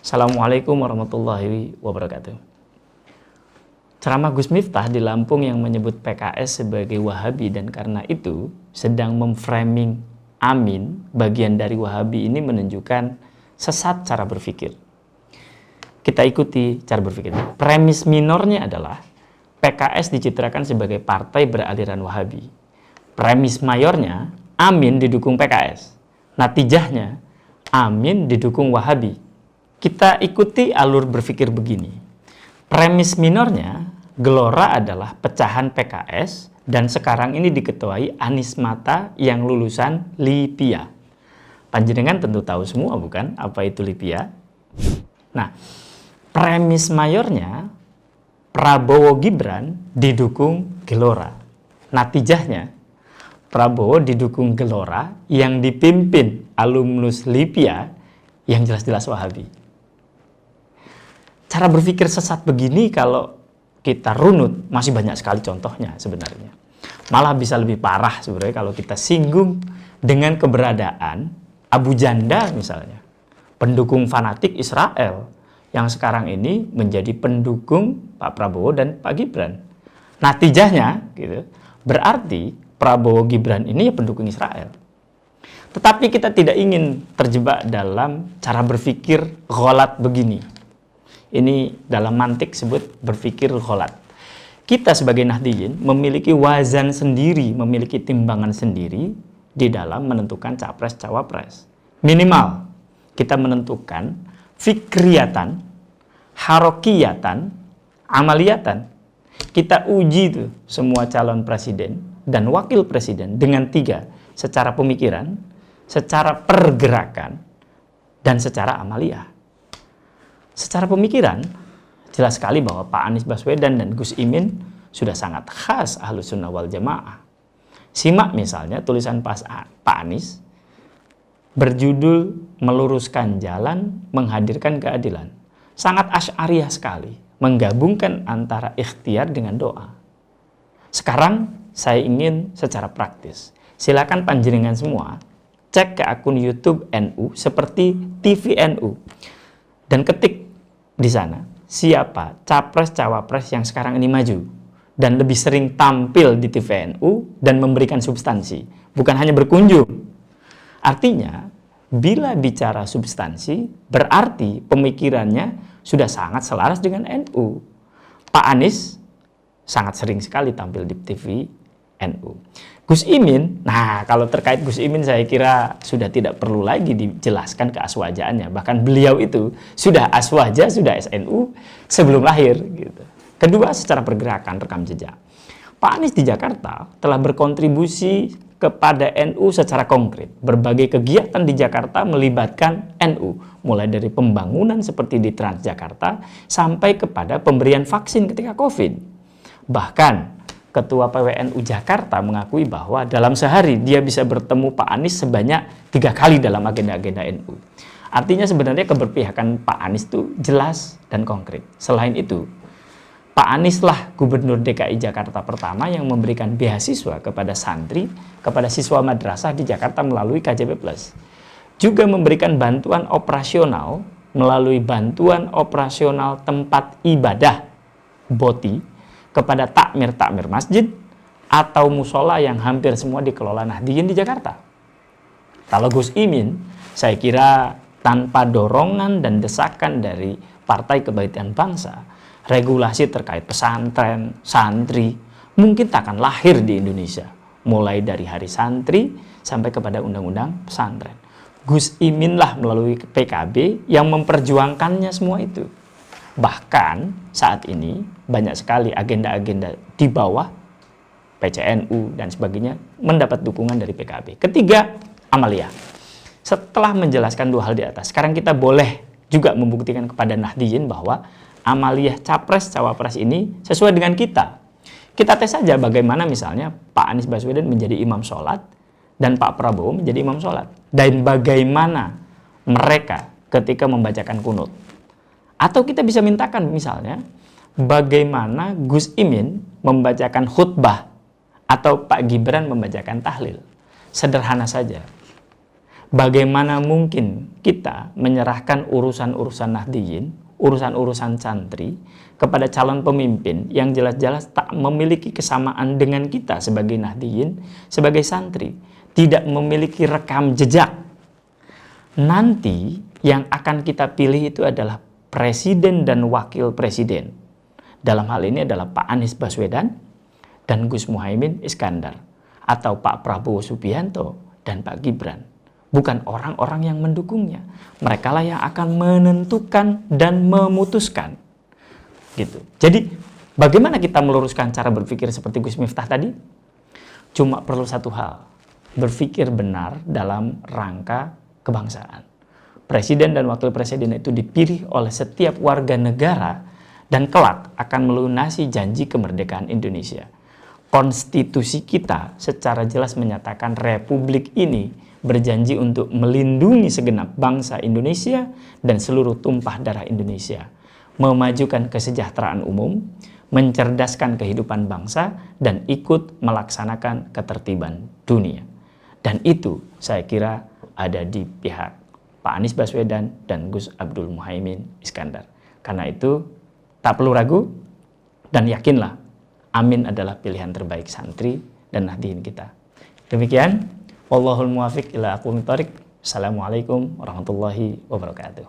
Assalamualaikum warahmatullahi wabarakatuh. Ceramah Gus Miftah di Lampung yang menyebut PKS sebagai Wahabi dan karena itu sedang memframing Amin, bagian dari Wahabi ini menunjukkan sesat cara berpikir. Kita ikuti cara berpikir. Premis minornya adalah PKS dicitrakan sebagai partai beraliran Wahabi. Premis mayornya, Amin didukung PKS. Natijahnya, Amin didukung Wahabi. Kita ikuti alur berpikir begini. Premis minornya, Gelora adalah pecahan PKS dan sekarang ini diketuai Anies Mata yang lulusan LIPIA. Panjenengan tentu tahu semua bukan apa itu LIPIA? Nah, premis mayornya, Prabowo Gibran didukung Gelora. Natijahnya, Prabowo didukung Gelora yang dipimpin alumnus LIPIA yang jelas-jelas Wahabi. Cara berpikir sesat begini kalau kita runut masih banyak sekali contohnya sebenarnya. Malah bisa lebih parah sebenarnya kalau kita singgung dengan keberadaan Abu Janda misalnya, pendukung fanatik Israel yang sekarang ini menjadi pendukung Pak Prabowo dan Pak Gibran. Natijahnya gitu, berarti Prabowo Gibran ini ya pendukung Israel. Tetapi kita tidak ingin terjebak dalam cara berpikir gholat begini. Ini dalam mantik sebut berpikir gholat. Kita sebagai Nahdliyin memiliki wazan sendiri, memiliki timbangan sendiri di dalam menentukan capres-cawapres. Minimal kita menentukan fikriyatan, harokiyatan, amaliyatan. Kita uji tuh semua calon presiden dan wakil presiden dengan 3, secara pemikiran, secara pergerakan, dan secara amaliyah. Secara pemikiran, jelas sekali bahwa Pak Anies Baswedan dan Gus Imin sudah sangat khas Ahlus Sunnah wal Jamaah. Simak misalnya tulisan Pak Anies berjudul Meluruskan Jalan Menghadirkan Keadilan. Sangat asy'ariyah sekali, menggabungkan antara ikhtiar dengan doa. Sekarang saya ingin secara praktis. Silakan panjenengan semua cek ke akun YouTube NU seperti TV NU dan ketik di sana siapa capres-cawapres yang sekarang ini maju dan lebih sering tampil di TV NU dan memberikan substansi, bukan hanya berkunjung. Artinya, bila bicara substansi, berarti pemikirannya sudah sangat selaras dengan NU. Pak Anies sangat sering sekali tampil di TV NU. Gus Imin, nah kalau terkait Gus Imin saya kira sudah tidak perlu lagi dijelaskan keaswajaannya. Bahkan beliau itu sudah aswaja, sudah SNU sebelum lahir. Gitu. Kedua, secara pergerakan rekam jejak. Pak Anies di Jakarta telah berkontribusi kepada NU secara konkret. Berbagai kegiatan di Jakarta melibatkan NU. Mulai dari pembangunan seperti di Transjakarta sampai kepada pemberian vaksin ketika COVID. Bahkan Ketua PWNU Jakarta mengakui bahwa dalam sehari dia bisa bertemu Pak Anies sebanyak 3 kali dalam agenda-agenda NU. Artinya sebenarnya keberpihakan Pak Anies itu jelas dan konkret. Selain itu, Pak Anies lah Gubernur DKI Jakarta pertama yang memberikan beasiswa kepada santri, kepada siswa madrasah di Jakarta melalui KJP+. Juga memberikan bantuan operasional melalui bantuan operasional tempat ibadah, BOTI, kepada takmir-takmir masjid atau musola yang hampir semua dikelola Nahdliyin di Jakarta. Kalau Gus Imin, saya kira tanpa dorongan dan desakan dari Partai Kebangkitan Bangsa, regulasi terkait pesantren, santri, mungkin tak akan lahir di Indonesia. Mulai dari hari santri sampai kepada undang-undang pesantren. Gus Imin lah melalui PKB yang memperjuangkannya semua itu. Bahkan saat ini banyak sekali agenda-agenda di bawah PCNU dan sebagainya mendapat dukungan dari PKB. Ketiga, amaliyah. Setelah menjelaskan 2 hal di atas, sekarang kita boleh juga membuktikan kepada Nahdliyin bahwa amaliyah capres-cawapres ini sesuai dengan kita. Kita tes saja bagaimana misalnya Pak Anies Baswedan menjadi imam sholat dan Pak Prabowo menjadi imam sholat. Dan bagaimana mereka ketika membacakan kunut. Atau kita bisa mintakan misalnya bagaimana Gus Imin membacakan khutbah atau Pak Gibran membacakan tahlil. Sederhana saja. Bagaimana mungkin kita menyerahkan urusan-urusan Nahdliyin, urusan-urusan santri kepada calon pemimpin yang jelas-jelas tak memiliki kesamaan dengan kita sebagai Nahdliyin, sebagai santri, tidak memiliki rekam jejak. Nanti yang akan kita pilih itu adalah presiden dan wakil presiden. Dalam hal ini adalah Pak Anies Baswedan dan Gus Muhaimin Iskandar, atau Pak Prabowo Subianto dan Pak Gibran. Bukan orang-orang yang mendukungnya. Mereka lah yang akan menentukan dan memutuskan. Gitu. Jadi, bagaimana kita meluruskan cara berpikir seperti Gus Miftah tadi? Cuma perlu satu hal, berpikir benar dalam rangka kebangsaan. Presiden dan wakil presiden itu dipilih oleh setiap warga negara dan kelak akan melunasi janji kemerdekaan Indonesia. Konstitusi kita secara jelas menyatakan republik ini berjanji untuk melindungi segenap bangsa Indonesia dan seluruh tumpah darah Indonesia, memajukan kesejahteraan umum, mencerdaskan kehidupan bangsa, dan ikut melaksanakan ketertiban dunia. Dan itu saya kira ada di pihak Pak Anies Baswedan dan Gus Abdul Muhaimin Iskandar. Karena itu tak perlu ragu dan yakinlah Amin adalah pilihan terbaik santri dan Nahdliyin kita. Demikian, wallahul muwaffiq ila aqwamit thoriq. Assalamualaikum warahmatullahi wabarakatuh.